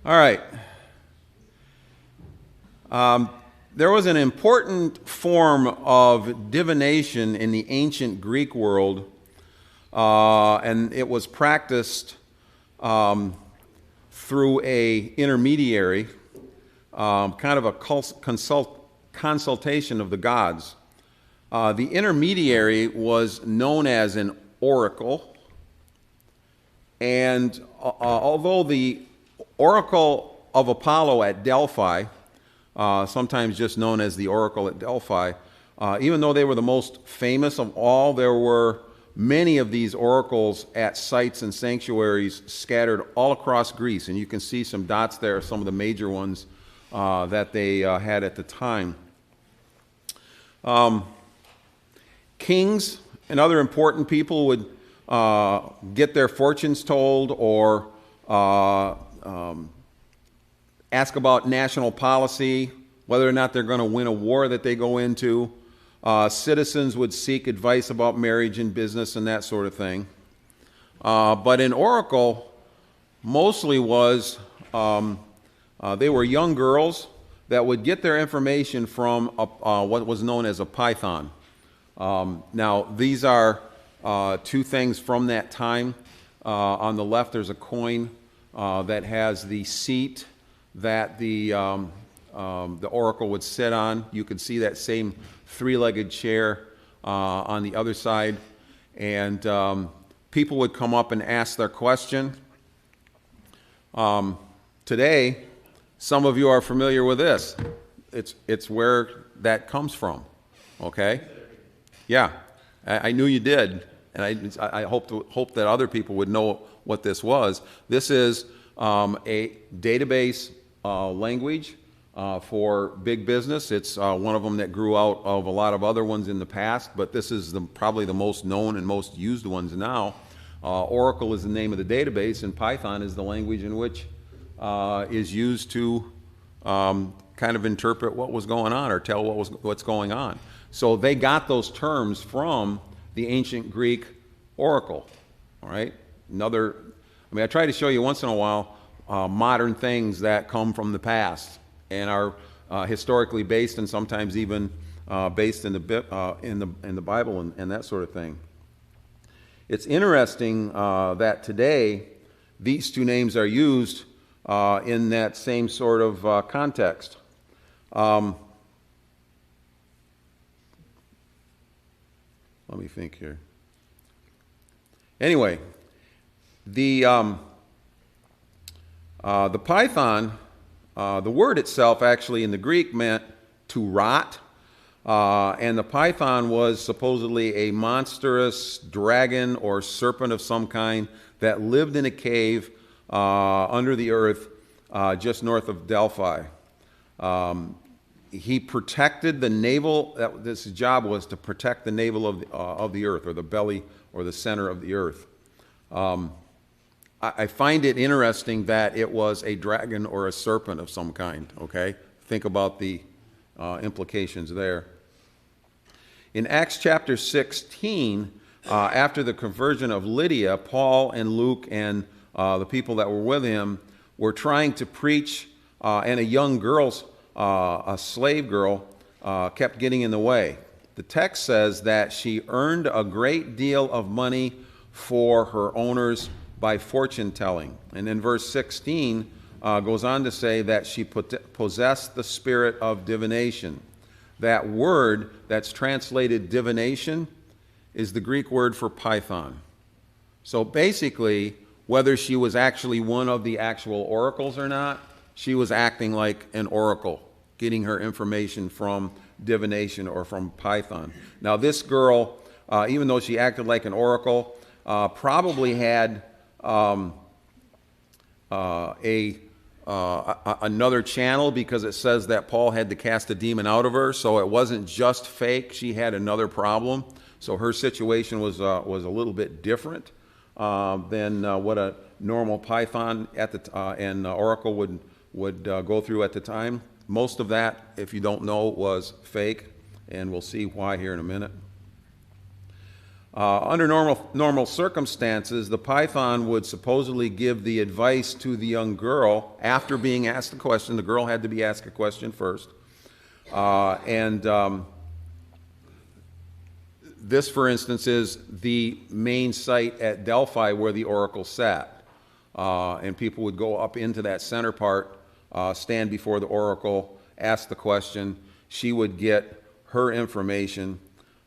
All right. There was an important form of divination in the ancient Greek world, and it was practiced through a intermediary, kind of a consultation of the gods. The intermediary was known as an oracle, and although the oracle of Apollo at Delphi, sometimes just known as the Oracle at Delphi, even though they were the most famous of all, there were many of these oracles at sites and sanctuaries scattered all across Greece. And you can see some dots there, some of the major ones that they had at the time. Kings and other important people would get their fortunes told or ask about national policy, whether or not they're going to win a war that they go into. Citizens would seek advice about marriage and business and that sort of thing. But an oracle mostly was, they were young girls that would get their information from what was known as a python. Now, these are two things from that time. On the left, there's a coin that has the seat that the oracle would sit on. You can see that same three-legged chair on the other side. And people would come up and ask their question. Today, some of you are familiar with this. It's where that comes from, okay? Yeah, I knew you did, and I hope that other people would know what this was. This is a database language for big business. It's one of them that grew out of a lot of other ones in the past, but this is probably the most known and most used ones now. Oracle is the name of the database, and Python is the language in which is used to kind of interpret what was going on or tell what's going on. So they got those terms from the ancient Greek oracle. All right. I try to show you once in a while modern things that come from the past and are historically based and sometimes even based in the Bible and that sort of thing. It's interesting that today these two names are used in that same sort of context. Let me think here. Anyway, the python, the word itself actually in the Greek meant to rot, and the python was supposedly a monstrous dragon or serpent of some kind that lived in a cave under the earth just north of Delphi. He protected the navel. This job was to protect the navel of the earth, or the belly, or the center of the earth. I find it interesting that it was a dragon or a serpent of some kind, okay? Think about the implications there. In Acts chapter 16, after the conversion of Lydia, Paul and Luke and the people that were with him were trying to preach, and a young girl's, a slave girl, kept getting in the way. The text says that she earned a great deal of money for her owners by fortune telling. And then verse 16 goes on to say that she possessed the spirit of divination. That word that's translated divination is the Greek word for python. So basically, whether she was actually one of the actual oracles or not, she was acting like an oracle, getting her information from divination or from python. Now this girl, even though she acted like an oracle, probably had another channel, because it says that Paul had to cast a demon out of her, so it wasn't just fake. She had another problem. So her situation was a little bit different than what a normal python and oracle would go through at the time. Most of that, if you don't know, was fake, and we'll see why here in a minute. Under normal circumstances, the python would supposedly give the advice to the young girl after being asked the question. The girl had to be asked a question first. This, for instance, is the main site at Delphi where the oracle sat. And people would go up into that center part, stand before the oracle, ask the question. She would get her information.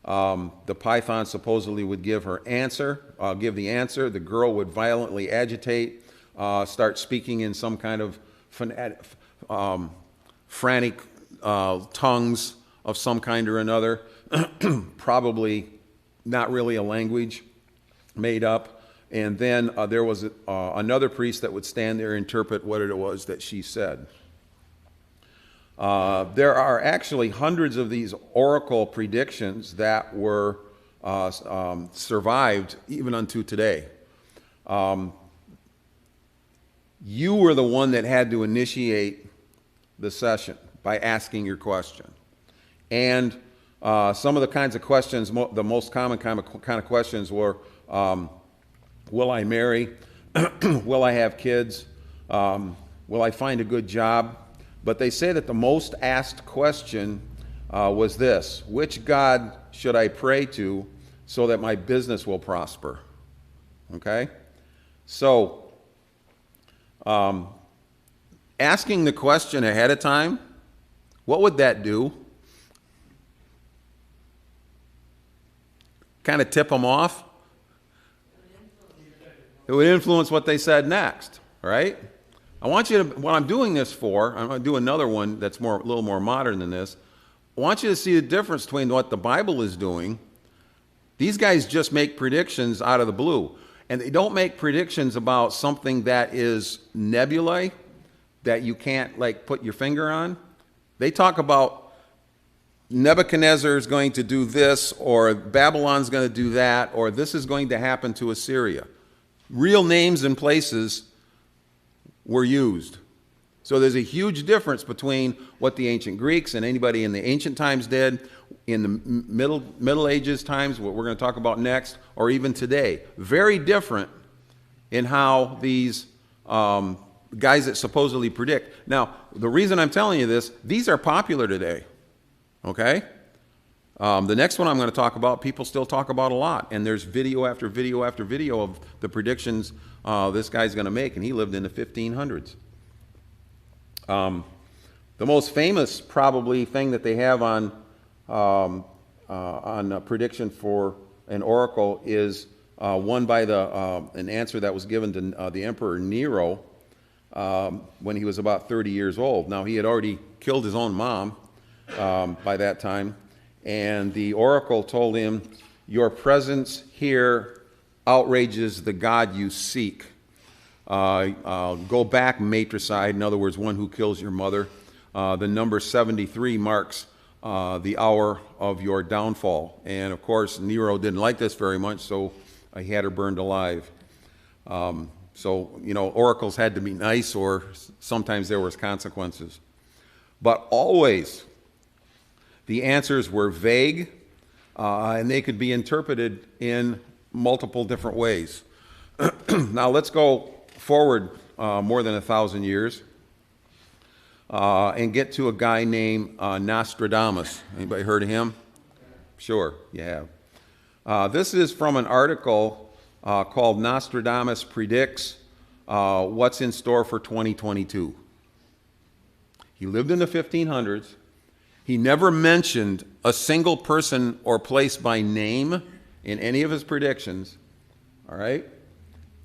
The python supposedly would give the answer. The girl would violently agitate, start speaking in some kind of frantic tongues of some kind or another, probably not really a language, made up. And then there was another priest that would stand there and interpret what it was that she said. There are actually hundreds of these oracle predictions that were survived even unto today. You were the one that had to initiate the session by asking your question. And some of the kinds of questions, the most common kind of questions were, will I marry? Will I have kids? Will I find a good job? But they say that the most asked question was this: which God should I pray to so that my business will prosper? Okay? So, asking the question ahead of time, what would that do? Kind of tip them off? It would influence what they said next, right? I want you to, what I'm doing this for, I'm going to do another one that's a little more modern than this. I want you to see the difference between what the Bible is doing. These guys just make predictions out of the blue. And they don't make predictions about something that is nebulae, that you can't like put your finger on. They talk about Nebuchadnezzar is going to do this, or Babylon's going to do that, or this is going to happen to Assyria. Real names and places were used. So there's a huge difference between what the ancient Greeks and anybody in the ancient times did, in the Middle Ages times, what we're going to talk about next, or even today. Very different in how these guys that supposedly predict. Now, the reason I'm telling you this, these are popular today. Okay? The next one I'm going to talk about, people still talk about a lot. And there's video after video after video of the predictions this guy's going to make. And he lived in the 1500s. The most famous, probably, thing that they have on a prediction for an oracle is one by an answer that was given to the Emperor Nero when he was about 30 years old. Now, he had already killed his own mom by that time. And the oracle told him, "Your presence here outrages the God you seek. Go back, matricide," in other words, one who kills your mother. The number 73 marks the hour of your downfall. And of course, Nero didn't like this very much, so he had her burned alive. So, oracles had to be nice, or sometimes there was consequences. But always, the answers were vague, and they could be interpreted in multiple different ways. Now, let's go forward more than 1,000 years and get to a guy named Nostradamus. Anybody heard of him? Sure, you have. This is from an article called Nostradamus Predicts What's in Store for 2022. He lived in the 1500s. He never mentioned a single person or place by name in any of his predictions. All right?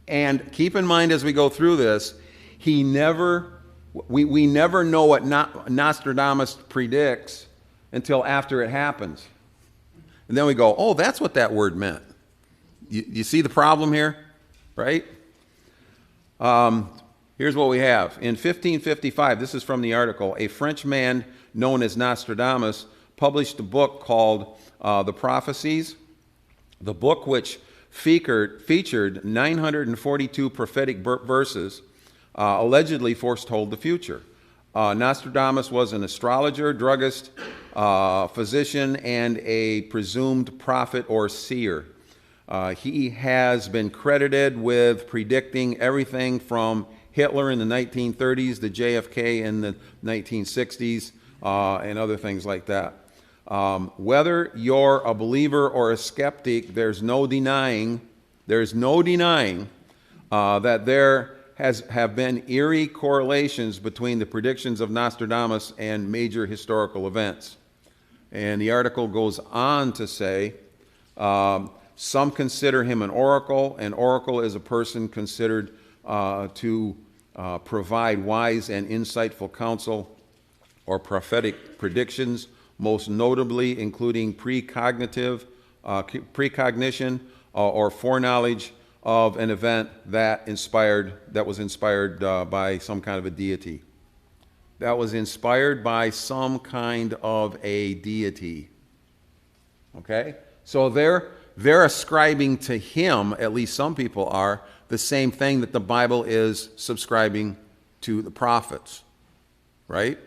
And keep in mind as we go through this, we never know what Nostradamus predicts until after it happens. And then we go, oh, that's what that word meant. You see the problem here? Right? Here's what we have. In 1555, this is from the article, a French man known as Nostradamus published a book called The Prophecies. The book, which featured 942 prophetic verses, allegedly foretold the future. Nostradamus was an astrologer, druggist, physician, and a presumed prophet or seer. He has been credited with predicting everything from Hitler in the 1930s to JFK in the 1960s and other things like that. Whether you're a believer or a skeptic, there's no denying that there have been eerie correlations between the predictions of Nostradamus and major historical events. And the article goes on to say, some consider him an oracle. An oracle is a person considered to provide wise and insightful counsel or prophetic predictions, most notably including precognition or foreknowledge of an event that was inspired by some kind of a deity. That was inspired by some kind of a deity. Okay? So they're ascribing to him, at least some people are, the same thing that the Bible is subscribing to the prophets. Right?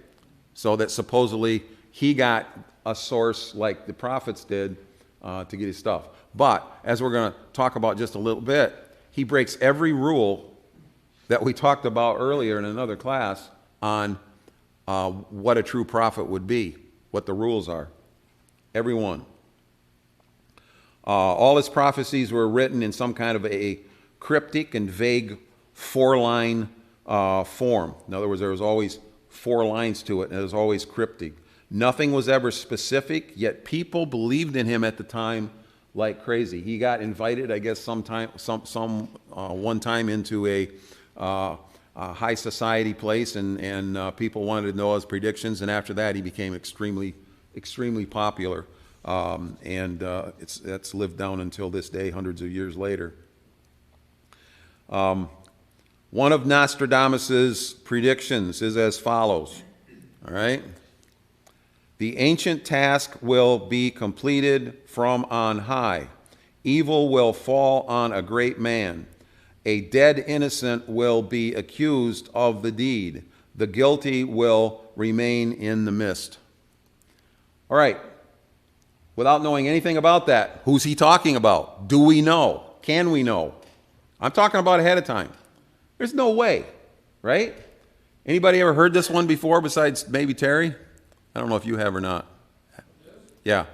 So that supposedly he got a source like the prophets did to get his stuff. But, as we're going to talk about just a little bit, he breaks every rule that we talked about earlier in another class on what a true prophet would be, what the rules are. Every one. All his prophecies were written in some kind of a cryptic and vague four-line form. In other words, there was always 4 lines to it, and it was always cryptic. Nothing was ever specific, yet people believed in him at the time like crazy. He got invited, I guess, one time into a high society place, and people wanted to know his predictions. And after that, he became extremely popular, and that's lived down until this day, hundreds of years later. One of Nostradamus's predictions is as follows. All right. The ancient task will be completed from on high. Evil will fall on a great man. A dead innocent will be accused of the deed. The guilty will remain in the mist. All right. Without knowing anything about that, who's he talking about? Do we know? Can we know? I'm talking about ahead of time. There's no way, right? Anybody ever heard this one before besides maybe Terry? I don't know if you have or not. Yeah.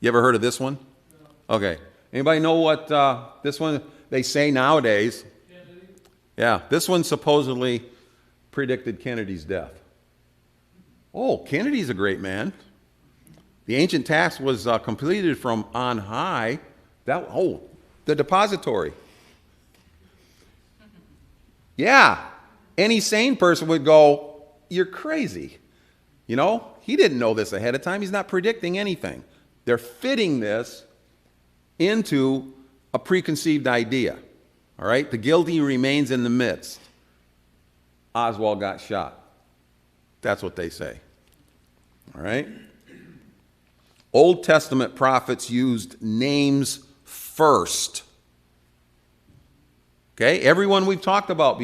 You ever heard of this one? No. Okay. Anybody know what this one, they say nowadays? Kennedy. Yeah. This one supposedly predicted Kennedy's death. Oh, Kennedy's a great man. The ancient task was completed from on high. The depository. Yeah. Any sane person would go, you're crazy. You know, he didn't know this ahead of time. He's not predicting anything. They're fitting this into a preconceived idea. All right? The guilty remains in the midst. Oswald got shot. That's what they say. All right? Old Testament prophets used names first. Okay? Everyone we've talked about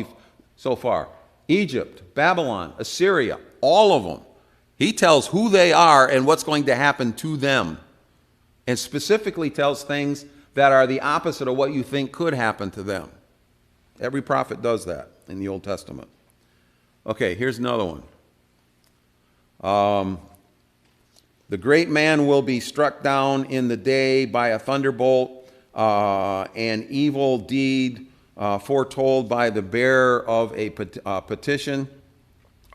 so far. Egypt, Babylon, Assyria, all of them. He tells who they are and what's going to happen to them, and specifically tells things that are the opposite of what you think could happen to them. Every prophet does that in the Old Testament. Okay, here's another one. The great man will be struck down in the day by a thunderbolt, an evil deed foretold by the bearer of a petition.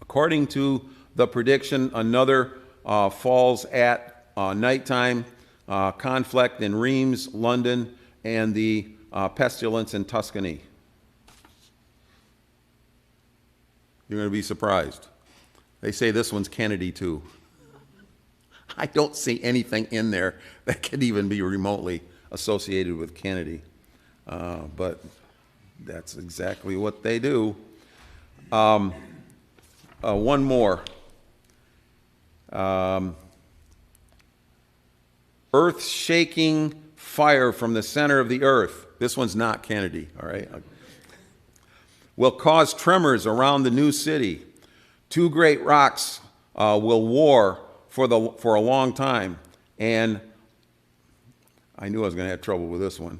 According to the prediction, another falls at nighttime, conflict in Reims, London, and the pestilence in Tuscany. You're going to be surprised. They say this one's Kennedy too. I don't see anything in there that could even be remotely associated with Kennedy. But that's exactly what they do. One more. Earth-shaking fire from the center of the earth. This one's not Kennedy, all right? Will cause tremors around the new city. 2 great rocks will war for a long time. And I knew I was going to have trouble with this one.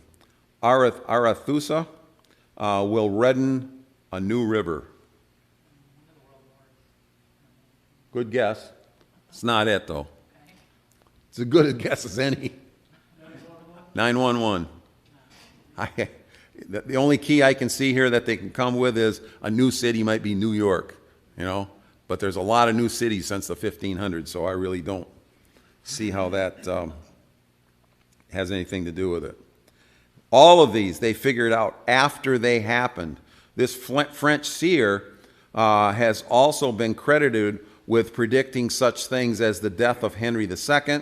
Arethusa will redden a new river. Good guess. It's not it, though. It's as good a guess as any. 911. The only key I can see here that they can come with is a new city might be New York, you know. But there's a lot of new cities since the 1500s, so I really don't see how that has anything to do with it. All of these, they figured out after they happened. This French seer has also been credited with predicting such things as the death of Henry II,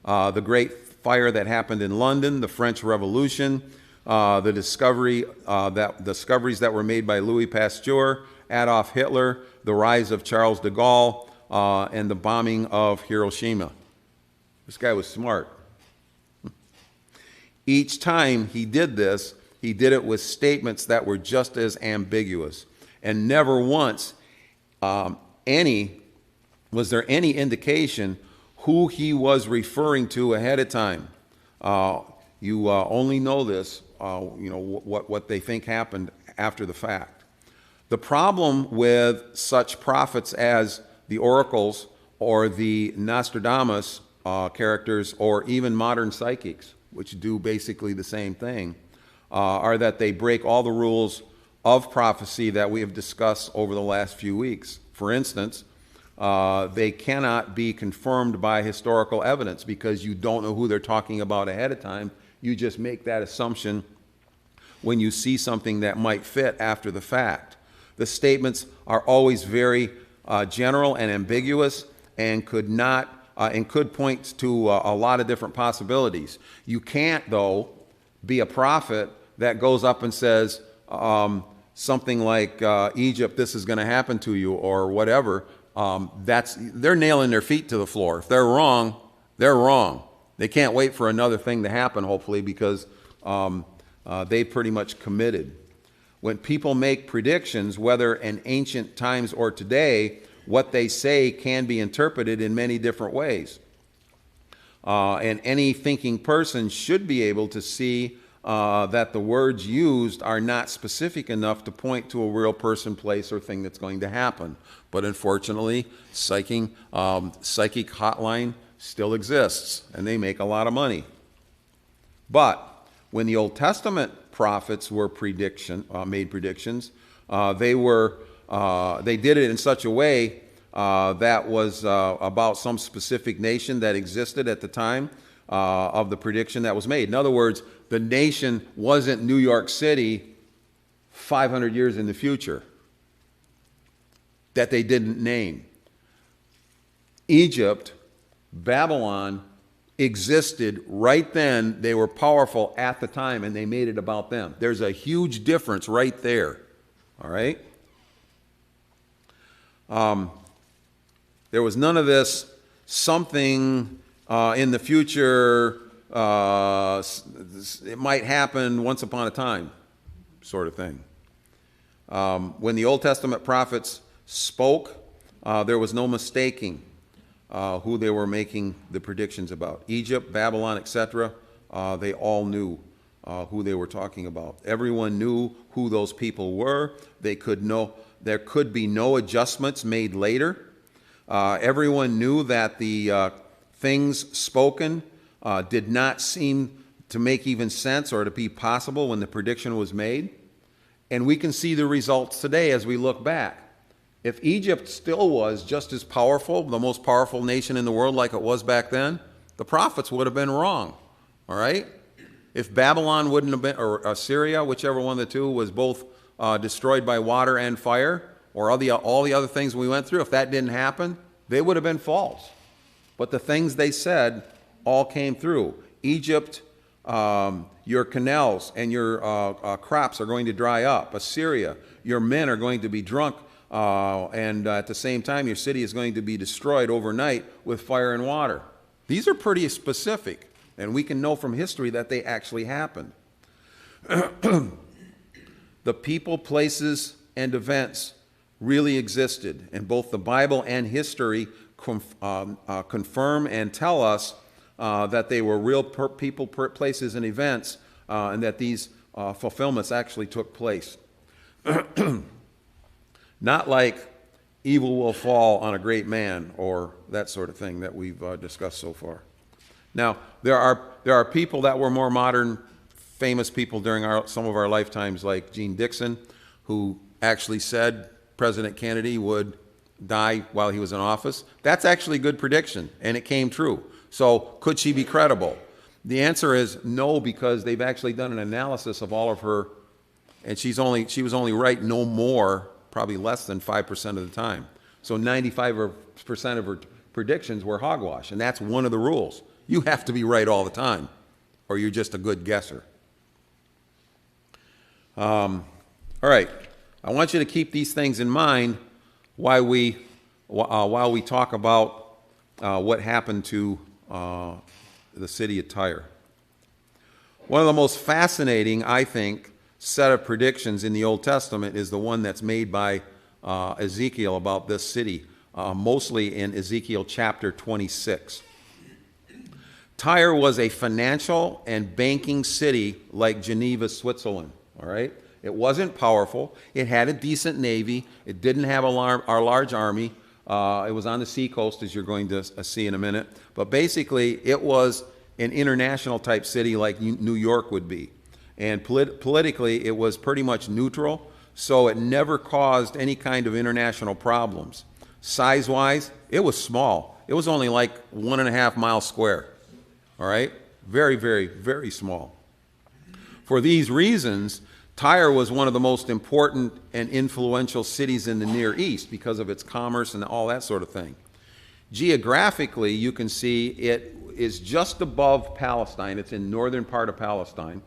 the Great Fire that happened in London, the French Revolution, the discoveries that were made by Louis Pasteur, Adolf Hitler, the rise of Charles de Gaulle, and the bombing of Hiroshima. This guy was smart. Each time he did this, he did it with statements that were just as ambiguous. And never once was there any indication who he was referring to ahead of time. You only know this, what they think happened after the fact. The problem with such prophets as the oracles or the Nostradamus characters or even modern psychics, which do basically the same thing, are that they break all the rules of prophecy that we have discussed over the last few weeks. For instance, they cannot be confirmed by historical evidence because you don't know who they're talking about ahead of time. You just make that assumption when you see something that might fit after the fact. The statements are always very general and ambiguous and could point to a lot of different possibilities. You can't, though, be a prophet that goes up and says something like, Egypt, this is going to happen to you, or whatever. They're nailing their feet to the floor. If they're wrong, they're wrong. They can't wait for another thing to happen, hopefully, because they pretty much committed. When people make predictions, whether in ancient times or today, what they say can be interpreted in many different ways. And any thinking person should be able to see that the words used are not specific enough to point to a real person, place, or thing that's going to happen. But unfortunately, psychic hotline still exists, and they make a lot of money. But when the Old Testament prophets were made predictions, they did it in such a way that was about some specific nation that existed at the time of the prediction that was made. In other words, the nation wasn't New York City 500 years in the future that they didn't name. Egypt, Babylon existed right then. They were powerful at the time, and they made it about them. There's a huge difference right there. All right? There was none of this something in the future, it might happen once upon a time sort of thing. When the Old Testament prophets spoke, there was no mistaking who they were making the predictions about. Egypt, Babylon, etc., they all knew who they were talking about. Everyone knew who those people were. There could be no adjustments made later. Everyone knew that the things spoken did not seem to make even sense or to be possible when the prediction was made. And we can see the results today as we look back. If Egypt still was just as powerful, the most powerful nation in the world like it was back then, the prophets would have been wrong. All right? If Babylon wouldn't have been, or Assyria, whichever one of the two, was both destroyed by water and fire, or all the other things we went through, if that didn't happen, they would have been false. But the things they said all came through. Egypt, your canals and your crops are going to dry up. Assyria, your men are going to be drunk, and at the same time, your city is going to be destroyed overnight with fire and water. These are pretty specific, and we can know from history that they actually happened. The people, places, and events really existed, and both the Bible and history confirm and tell us that they were real people, places, and events, and that these fulfillments actually took place. Not like evil will fall on a great man or that sort of thing that we've discussed so far. Now, there are people that were more modern, famous people during some of our lifetimes, like Gene Dixon, who actually said President Kennedy would die while he was in office. That's actually a good prediction, and it came true. So could she be credible? The answer is no, because they've actually done an analysis of all of her, and she was only right no more, probably less than 5% of the time. So 95% of her predictions were hogwash, and that's one of the rules. You have to be right all the time, or you're just a good guesser. All right, I want you to keep these things in mind while we talk about what happened to the city of Tyre. One of the most fascinating, I think, set of predictions in the Old Testament is the one that's made by Ezekiel about this city, mostly in Ezekiel chapter 26. Tyre was a financial and banking city like Geneva, Switzerland, all right? It wasn't powerful. It had a decent navy. It didn't have our large army. It was on the seacoast, as you're going to see in a minute. But basically, it was an international type city like New York would be. And politically, it was pretty much neutral, so it never caused any kind of international problems. Size-wise, it was small. It was only like 1.5 miles square. All right? Very, very, very small. For these reasons, Tyre was one of the most important and influential cities in the Near East because of its commerce and all that sort of thing. Geographically, you can see it is just above Palestine. It's in northern part of Palestine.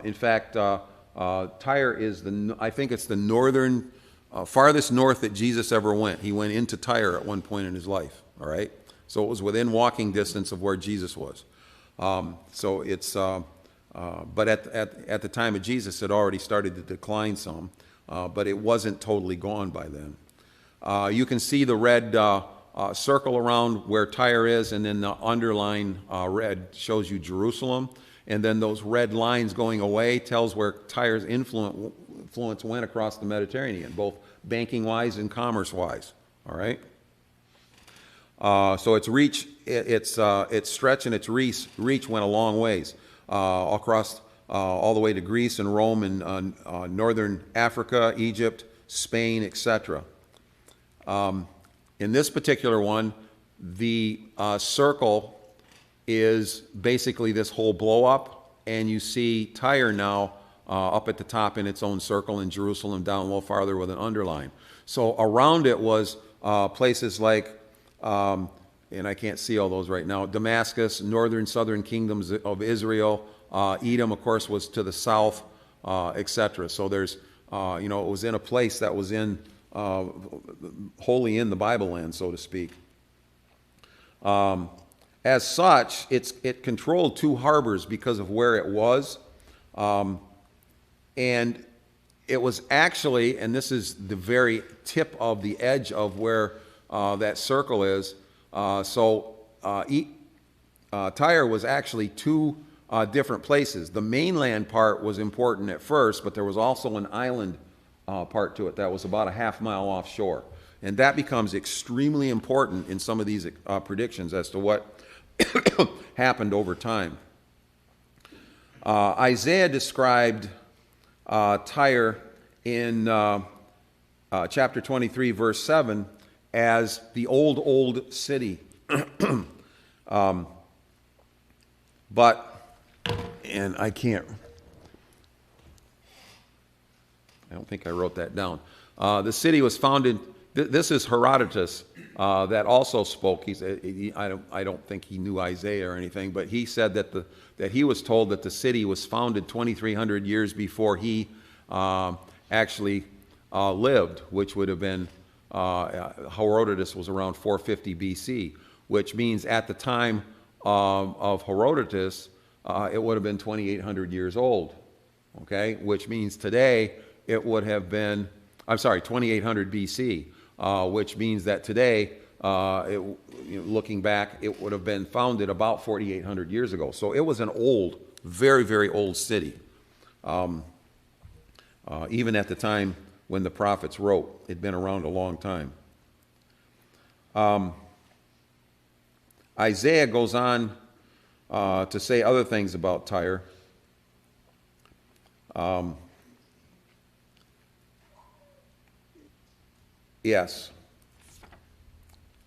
In fact, Tyre is I think it's the northern, farthest north that Jesus ever went. He went into Tyre at one point in his life, all right? So it was within walking distance of where Jesus was. So it's, but at the time of Jesus, it already started to decline some, but it wasn't totally gone by then. You can see the red circle around where Tyre is, and then the underline red shows you Jerusalem. And then those red lines going away tells where Tyre's influence went across the Mediterranean, both banking-wise and commerce-wise. All right. So its reach, its stretch and its reach went a long ways across all the way to Greece and Rome and northern Africa, Egypt, Spain, etc. In this particular one, the circle is basically this whole blow up, and you see Tyre now up at the top in its own circle, and Jerusalem down a little farther with an underline. So around it was places like, and I can't see all those right now, Damascus, northern, southern kingdoms of Israel, Edom, of course, was to the south, etc. So there's, it was in a place that was in, wholly in the Bible land, so to speak. As such, it controlled 2 harbors because of where it was. And it was actually, and this is the very tip of the edge of where that circle is. Tyre was actually 2 different places. The mainland part was important at first, but there was also an island part to it that was about a half mile offshore. And that becomes extremely important in some of these predictions as to what happened over time. Isaiah described Tyre in chapter 23, verse 7, as the old city. And I don't think I wrote that down. The city was founded, this is Herodotus that also spoke. I don't think he knew Isaiah or anything, but he said that he was told that the city was founded 2,300 years before he actually lived, which would have been, Herodotus was around 450 BC, which means at the time of Herodotus, it would have been 2,800 years old, okay? Which means today it would have been, 2,800 BC, which means that today, looking back, it would have been founded about 4,800 years ago. So it was an old, very, very old city. even at the time when the prophets wrote. It'd been around a long time. Isaiah goes on to say other things about Tyre. Yes.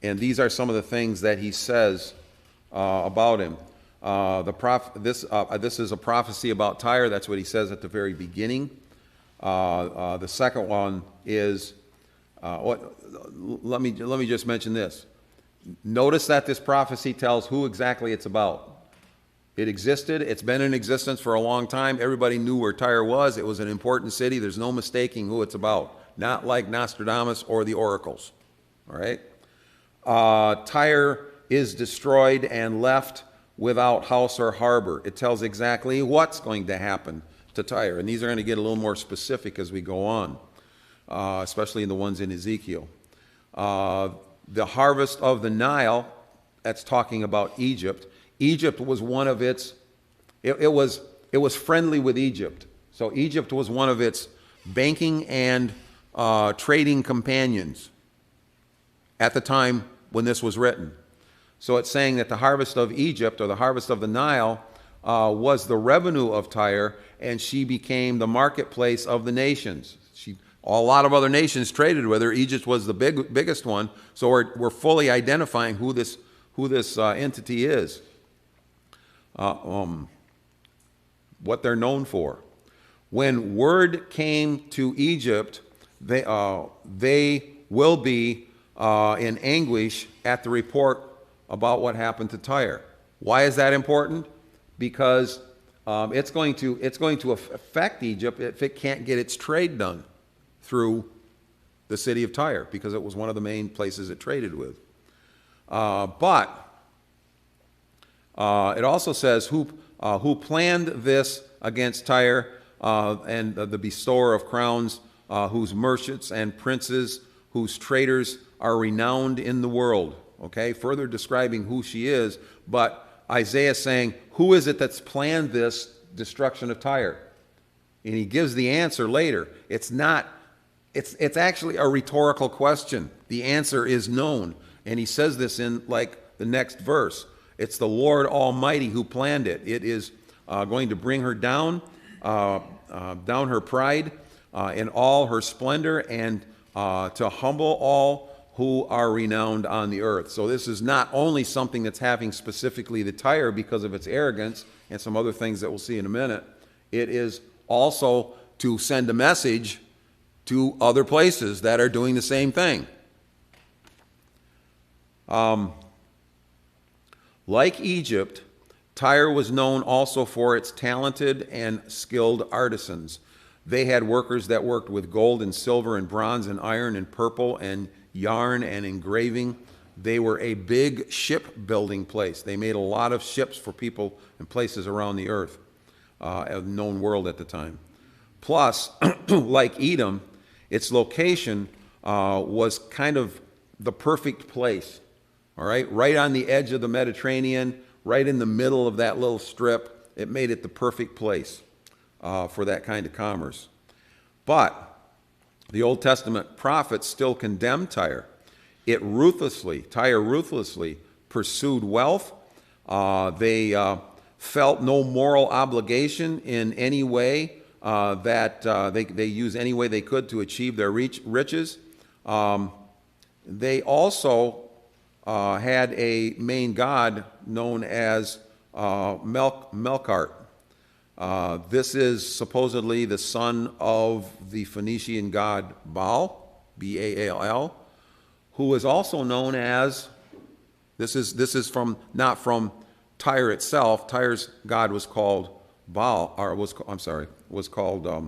And these are some of the things that he says about him. This is a prophecy about Tyre. That's what he says at the very beginning. The second one is, let me just mention this. Notice that this prophecy tells who exactly it's about. It existed. It's been in existence for a long time. Everybody knew where Tyre was. It was an important city. There's no mistaking who it's about. Not like Nostradamus or the oracles. All right? Tyre is destroyed and left without house or harbor. It tells exactly what's going to happen to Tyre. And these are going to get a little more specific as we go on, especially in the ones in Ezekiel. The harvest of the Nile, that's talking about Egypt. Egypt was one of its, it was friendly with Egypt. So Egypt was one of its banking and trading companions at the time when this was written. So it's saying that the harvest of Egypt, or the harvest of the Nile, was the revenue of Tyre, and she became the marketplace of the nations. A lot of other nations traded with her. Egypt was the biggest one. So we're fully identifying who this entity is, what they're known for. When word came to Egypt, they will be in anguish at the report about what happened to Tyre. Why is that important? Because it's going to affect Egypt if it can't get its trade done through the city of Tyre, because it was one of the main places it traded with. But it also says who planned this against Tyre, and the bestower of crowns, whose merchants and princes, whose traders are renowned in the world. Okay, further describing who she is, but Isaiah saying, who is it that's planned this destruction of Tyre? And he gives the answer later. It's actually a rhetorical question. The answer is known. And he says this in like the next verse. It's the Lord Almighty who planned it. It is going to bring her down her pride in all her splendor, and to humble all who are renowned on the earth. So this is not only something that's happening specifically to Tyre because of its arrogance and some other things that we'll see in a minute. It is also to send a message to other places that are doing the same thing. Like Egypt, Tyre was known also for its talented and skilled artisans. They had workers that worked with gold and silver and bronze and iron and purple and yarn and engraving. They were a big shipbuilding place. They made a lot of ships for people and places around the earth, a known world at the time. Plus, like Edom, its location was kind of the perfect place, all right? Right on the edge of the Mediterranean, right in the middle of that little strip. It made it the perfect place for that kind of commerce. But the Old Testament prophets still condemned Tyre. Tyre ruthlessly pursued wealth. They felt no moral obligation in any way that they used any way they could to achieve their riches. They also had a main god known as Melkart. This is supposedly the son of the Phoenician god Baal, B-A-A-L, who is also known as, this is not from Tyre itself. Tyre's god was called Baal, or was called, I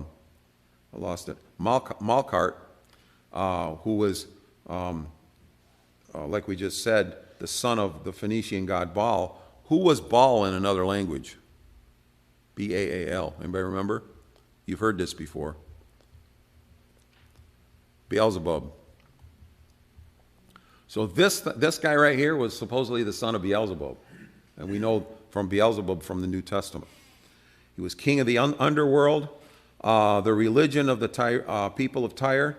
lost it, Malkart, who was, like we just said, the son of the Phoenician god Baal. Who was Baal in another language? B-A-A-L. Anybody remember? You've heard this before. Beelzebub. So this guy right here was supposedly the son of Beelzebub. And we know from Beelzebub from the New Testament. He was king of the underworld. the religion of the people of Tyre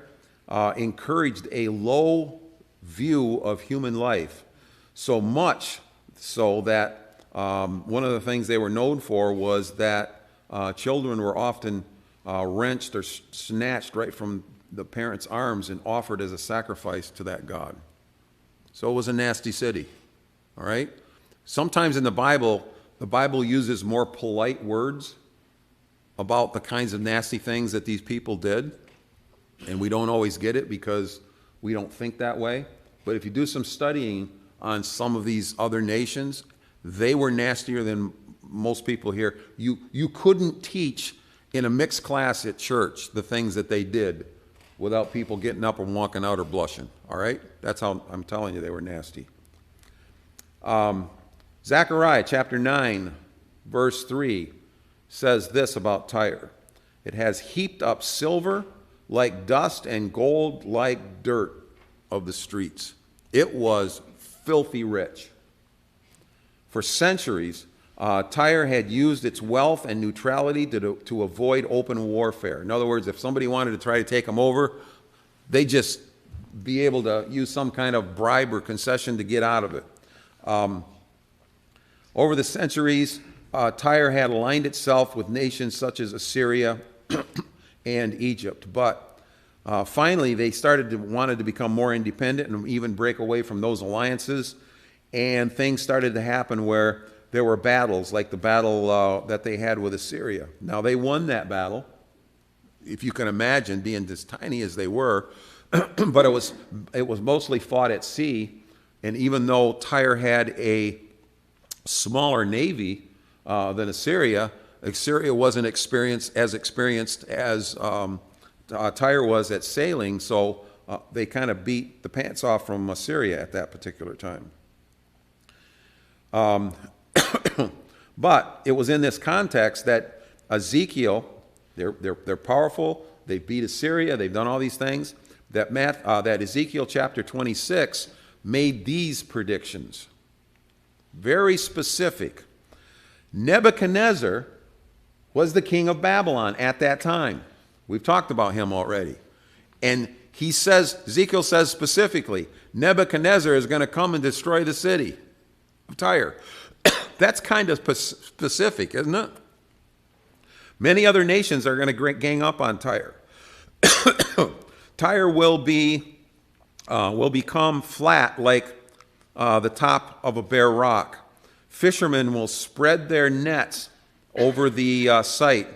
encouraged a low view of human life, so much so that one of the things they were known for was that children were often wrenched or snatched right from the parents' arms and offered as a sacrifice to that god. So it was a nasty city, all right? Sometimes in the Bible uses more polite words about the kinds of nasty things that these people did, and we don't always get it because we don't think that way. But if you do some studying on some of these other nations, they were nastier than most people here. You couldn't teach in a mixed class at church the things that they did without people getting up and walking out or blushing, all right? That's how I'm telling you they were nasty. Zechariah chapter 9, verse 3 says this about Tyre. It has heaped up silver like dust and gold like dirt of the streets. It was filthy rich. For centuries, Tyre had used its wealth and neutrality to avoid open warfare. In other words, if somebody wanted to try to take them over, they'd just be able to use some kind of bribe or concession to get out of it. Over the centuries, Tyre had aligned itself with nations such as Assyria and Egypt. But finally, they wanted to become more independent and even break away from those alliances. And things started to happen where there were battles, like the battle that they had with Assyria. Now, they won that battle, if you can imagine, being as tiny as they were. But it was mostly fought at sea. And even though Tyre had a smaller navy than Assyria wasn't as experienced as Tyre was at sailing, so they kind of beat the pants off from Assyria at that particular time. But it was in this context that Ezekiel, they're powerful, they beat Assyria, they've done all these things, that Ezekiel chapter 26 made these predictions. Very specific. Nebuchadnezzar was the king of Babylon at that time. We've talked about him already. And Ezekiel says specifically, Nebuchadnezzar is going to come and destroy the city of Tyre. That's kind of specific, isn't it? Many other nations are going to gang up on Tyre. Tyre will become flat like the top of a bare rock. Fishermen will spread their nets over the site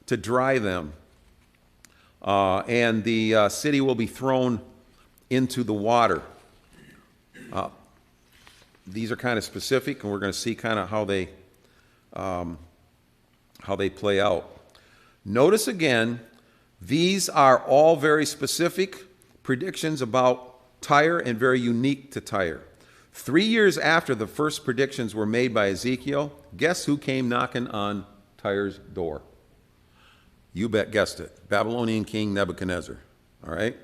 to dry them. And the city will be thrown into the water. These are kind of specific, and we're going to see kind of how they play out. Notice again, these are all very specific predictions about Tyre and very unique to Tyre. 3 years after the first predictions were made by Ezekiel, guess who came knocking on Tyre's door? You guessed it. Babylonian king Nebuchadnezzar. All right?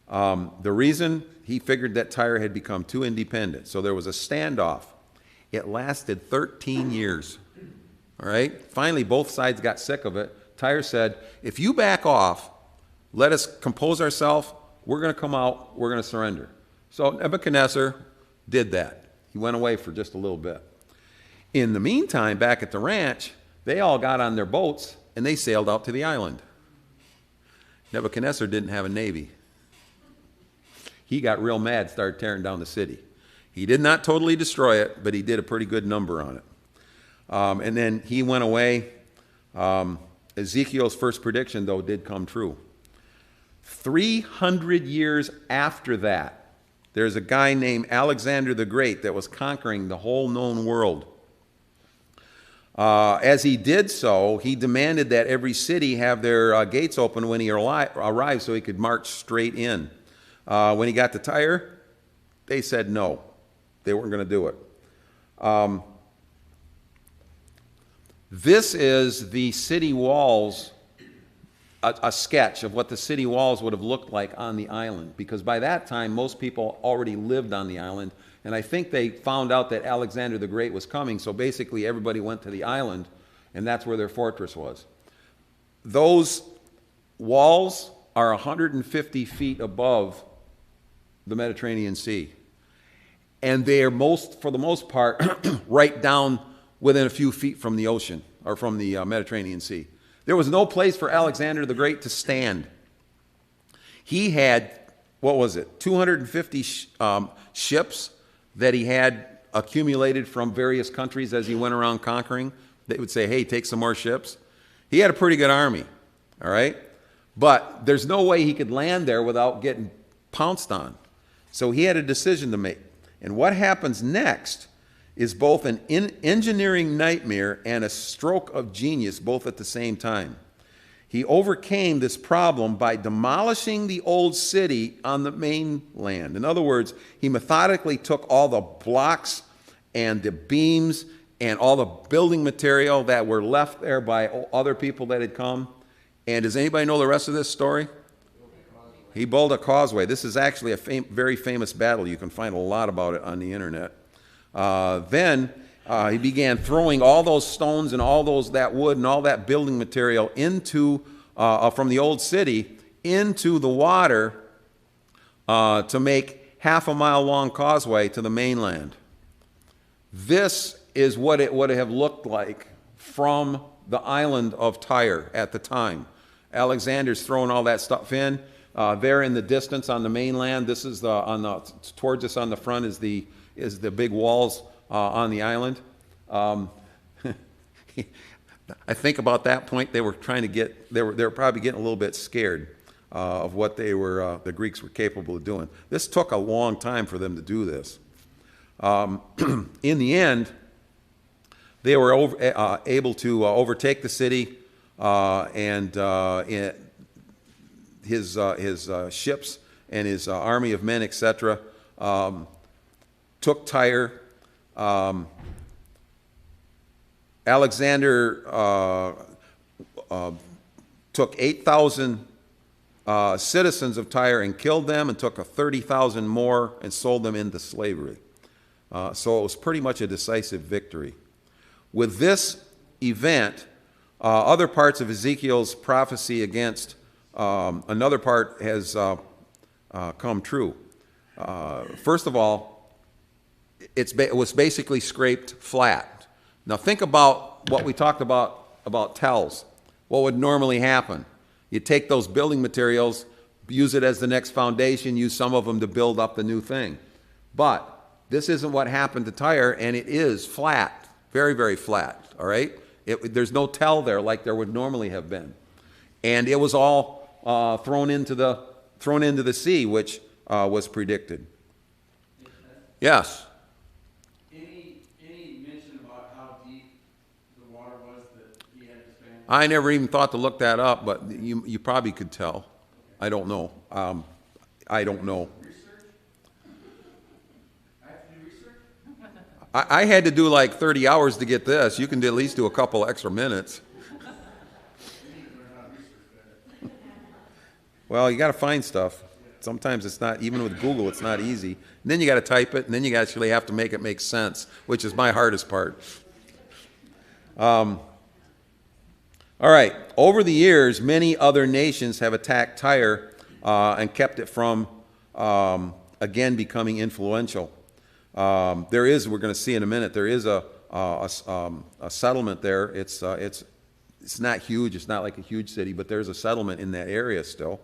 The reason, he figured that Tyre had become too independent. So there was a standoff. It lasted 13 years. All right? Finally, both sides got sick of it. Tyre said, if you back off, let us compose ourselves, we're going to come out, we're going to surrender. So Nebuchadnezzar did that. He went away for just a little bit. In the meantime, back at the ranch, they all got on their boats and they sailed out to the island. Nebuchadnezzar didn't have a navy. He got real mad, started tearing down the city. He did not totally destroy it, but he did a pretty good number on it. And then he went away. Ezekiel's first prediction, though, did come true. 300 years after that, there's a guy named Alexander the Great that was conquering the whole known world. As he did so, he demanded that every city have their gates open when he arrived so he could march straight in. When he got to Tyre, they said no. They weren't going to do it. This is the city walls, a sketch of what the city walls would have looked like on the island, because by that time most people already lived on the island, and I think they found out that Alexander the Great was coming, so basically everybody went to the island, and that's where their fortress was. those walls are 150 feet above the Mediterranean Sea. And they are for the most part, right down within a few feet from the ocean, or from the Mediterranean Sea. There was no place for Alexander the Great to stand. He had, 250 ships that he had accumulated from various countries as he went around conquering. They would say, hey, take some more ships. He had a pretty good army, all right? But there's no way he could land there without getting pounced on. So he had a decision to make. And what happens next is both an engineering nightmare and a stroke of genius, both at the same time. He overcame this problem by demolishing the old city on the mainland. In other words, he methodically took all the blocks and the beams and all the building material that were left there by other people that had come. And does anybody know the rest of this story? He built a causeway. This is actually a very famous battle. You can find a lot about it on the internet. Then he began throwing all those stones and all that wood and all that building material into from the old city into the water to make half-a-mile-long causeway to the mainland. This is what it would have looked like from the island of Tyre at the time. Alexander's throwing all that stuff in. There in the distance on the mainland, this is towards us on the front is the big walls on the island. I think about that point they were trying to get. They were probably getting a little bit scared of what the Greeks were capable of doing. This took a long time for them to do this. In the end, they were able to overtake the city and his ships and his army of men, etc., took Tyre. Alexander took 8,000 citizens of Tyre and killed them, and took 30,000 more and sold them into slavery. So it was pretty much a decisive victory. With this event, other parts of Ezekiel's prophecy against another part has come true. First of all, it was basically scraped flat. Now think about what we talked about tells. What would normally happen? You take those building materials, use it as the next foundation, use some of them to build up the new thing. But this isn't what happened to Tyre, and it is flat, very, very flat, all right? There's no tell there like there would normally have been. And it was all thrown into the sea, which was predicted. Yes? Any mention about how deep the water was that he had to span? I never even thought to look that up, but you probably could tell. I don't know. I don't know. I had to do like 30 hours to get this. You can at least do a couple extra minutes. Well, you got to find stuff. Sometimes it's not, even with Google, it's not easy. And then you got to type it, and then you actually have to make it make sense, which is my hardest part. All right. Over the years, many other nations have attacked Tyre and kept it from, again, becoming influential. There is, we're going to see in a minute, there is a settlement there. It's not huge. It's not like a huge city, but there's a settlement in that area still.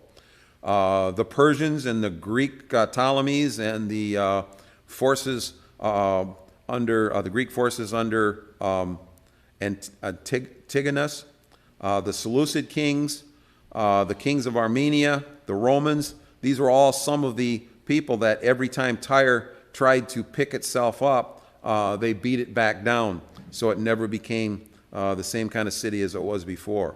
The Persians and the Greek Ptolemies and the forces the Greek forces under Antigonus, the Seleucid kings, the kings of Armenia, the Romans. These were all some of the people that every time Tyre tried to pick itself up, they beat it back down, so it never became the same kind of city as it was before.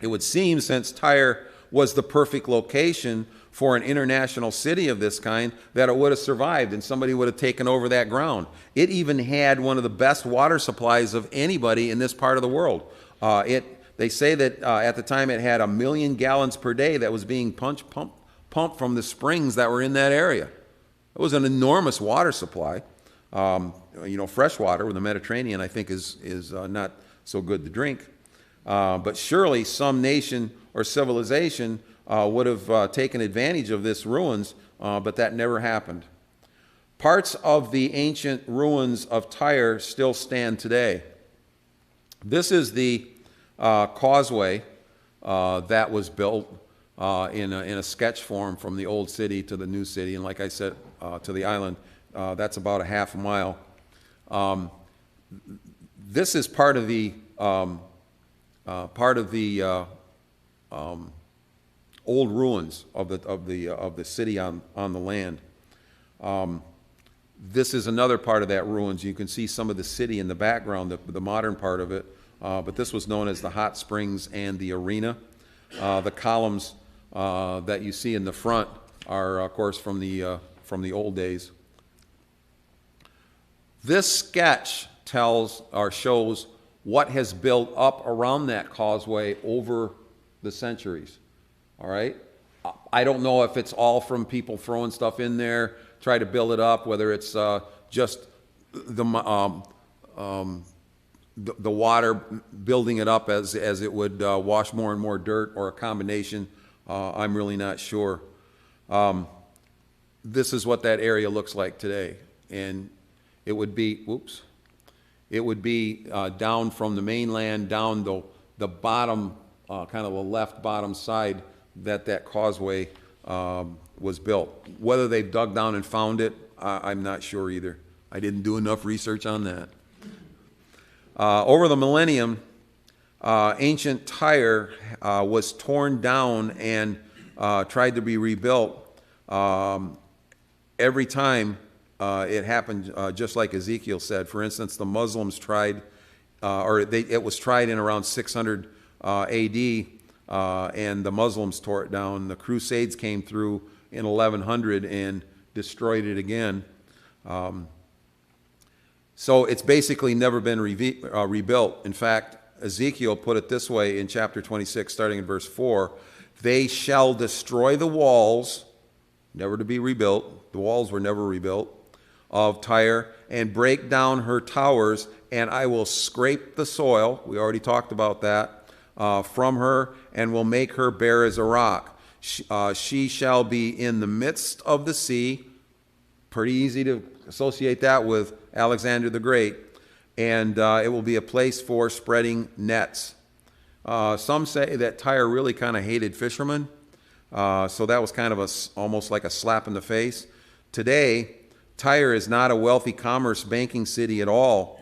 It would seem, since Tyre was the perfect location for an international city of this kind, that it would have survived and somebody would have taken over that ground. It even had one of the best water supplies of anybody in this part of the world. They say that at the time it had 1 million gallons per day that was being pumped from the springs that were in that area. It was an enormous water supply. Fresh water with the Mediterranean, I think, is not so good to drink. But surely some nation or civilization would have taken advantage of this ruins, but that never happened. Parts of the ancient ruins of Tyre still stand today. This is the causeway that was built in a sketch form from the old city to the new city, and like I said, to the island. That's about a half a mile. This is part of the old ruins of the city on the land. This is another part of that ruins. You can see some of the city in the background, the modern part of it. But this was known as the hot springs and the arena. The columns that you see in the front are, of course, from the old days. This sketch tells or shows what has built up around that causeway over the centuries. All right? I don't know if it's all from people throwing stuff in there, try to build it up, whether it's just the water building it up as it would wash more and more dirt, or a combination. I'm really not sure. This is what that area looks like today. And it would be, down from the mainland down the bottom, kind of the left bottom side that causeway was built. Whether they've dug down and found it, I'm not sure either. I didn't do enough research on that. Over the millennium, ancient Tyre was torn down and tried to be rebuilt. Every time it happened, just like Ezekiel said. For instance, the Muslims tried, it was tried in around 600 A.D., and the Muslims tore it down. The Crusades came through in 1100 and destroyed it again. So it's basically never been rebuilt. In fact, Ezekiel put it this way in chapter 26, starting in verse 4, "They shall destroy the walls," never to be rebuilt, the walls were never rebuilt, "of Tyre, and break down her towers, and I will scrape the soil," we already talked about that, "from her, and will make her bare as a rock. She shall be in the midst of the sea." Pretty easy to associate that with Alexander the Great. "And it will be a place for spreading nets." Some say that Tyre really kind of hated fishermen, so that was kind of almost like a slap in the face. Today, Tyre is not a wealthy commerce banking city at all.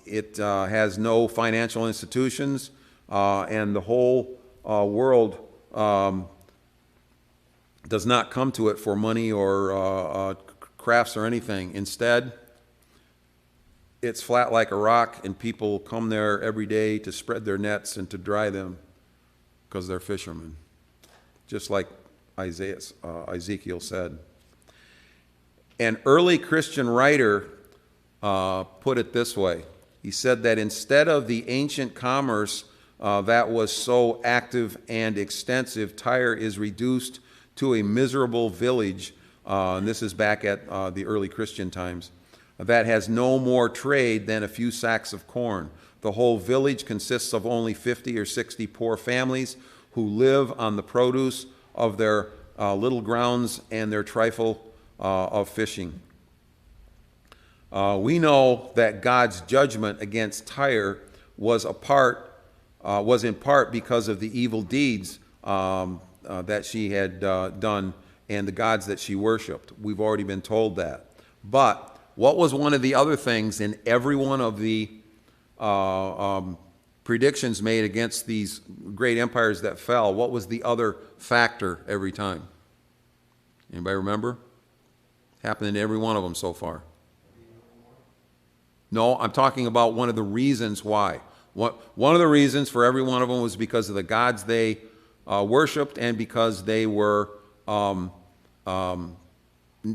It has no financial institutions, and the whole world does not come to it for money or crafts or anything. Instead, it's flat like a rock, and people come there every day to spread their nets and to dry them because they're fishermen, just like Ezekiel said. An early Christian writer put it this way. He said that instead of the ancient commerce that was so active and extensive, Tyre is reduced to a miserable village, and this is back at the early Christian times, that has no more trade than a few sacks of corn. The whole village consists of only 50 or 60 poor families who live on the produce of their little grounds and their trifle of fishing. We know that God's judgment against Tyre was in part because of the evil deeds that she had done and the gods that she worshipped. We've already been told that. But what was one of the other things in every one of the predictions made against these great empires that fell? What was the other factor every time? Anybody remember? Happened in every one of them so far. No, I'm talking about one of the reasons why. One of the reasons for every one of them was because of the gods they worshipped, and because they were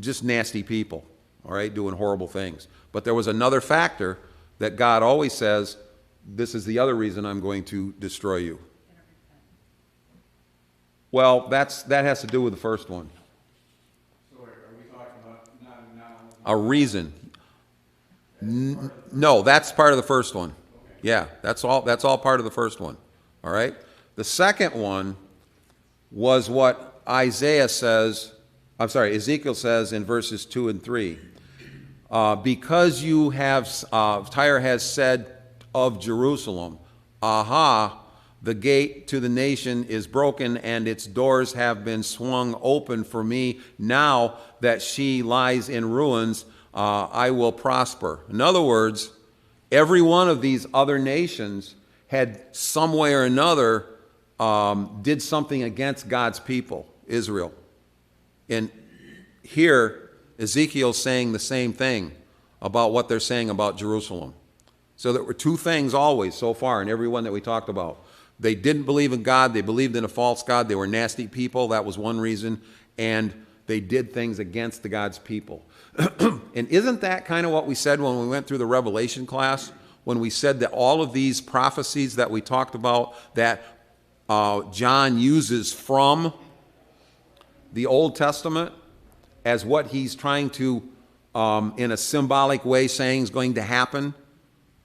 just nasty people, all right, doing horrible things. But there was another factor that God always says, this is the other reason I'm going to destroy you. Well, that has to do with the first one. So are we talking about not A reason. No, that's part of the first one. Yeah, that's all part of the first one. All right? The second one was what Ezekiel says in verses 2 and 3. Because you have, Tyre has said of Jerusalem, aha, the gate to the nation is broken and its doors have been swung open for me. Now that she lies in ruins, I will prosper. In other words, every one of these other nations had some way or another did something against God's people, Israel. And here, Ezekiel's saying the same thing about what they're saying about Jerusalem. So there were two things always so far in every one that we talked about. They didn't believe in God. They believed in a false God. They were nasty people. That was one reason. And they did things against the God's people. And isn't that kind of what we said when we went through the Revelation class? When we said that all of these prophecies that we talked about that John uses from the Old Testament as what he's trying to, in a symbolic way, saying is going to happen,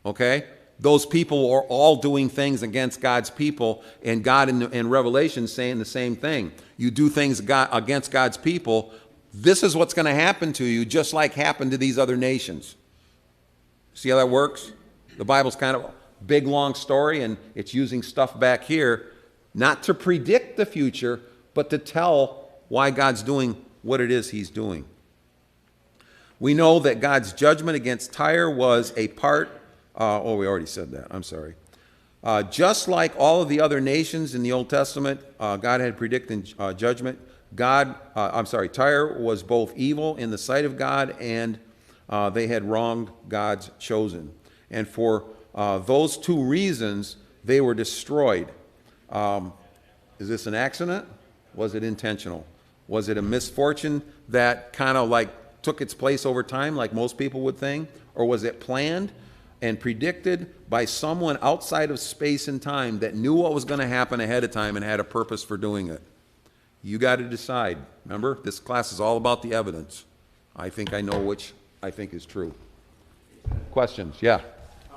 okay? Those people are all doing things against God's people, and God in Revelation saying the same thing. You do things against God's people, this is what's going to happen to you, just like happened to these other nations. See how that works? The Bible's kind of a big, long story, and it's using stuff back here, not to predict the future, but to tell why God's doing what it is he's doing. We know that God's judgment against Tyre was a part, we already said that, I'm sorry. Just like all of the other nations in the Old Testament, God had predicted judgment. Tyre was both evil in the sight of God, and they had wronged God's chosen. And for those two reasons, they were destroyed. Is this an accident? Was it intentional? Was it a misfortune that kind of like took its place over time, like most people would think? Or was it planned and predicted by someone outside of space and time that knew what was going to happen ahead of time and had a purpose for doing it? You got to decide. Remember, this class is all about the evidence. I think I know which I think is true. Questions? Yeah.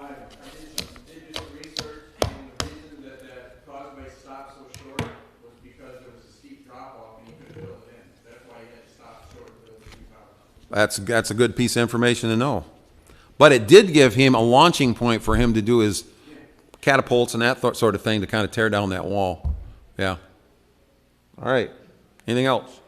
I did some research, and the reason that causeway stopped so short was because there was a steep drop off and you couldn't build it in. That's why you had to stop short and build the steep drop off. That's a good piece of information to know. But it did give him a launching point for him to do his catapults and that sort of thing to kind of tear down that wall. Yeah. All right. Anything else?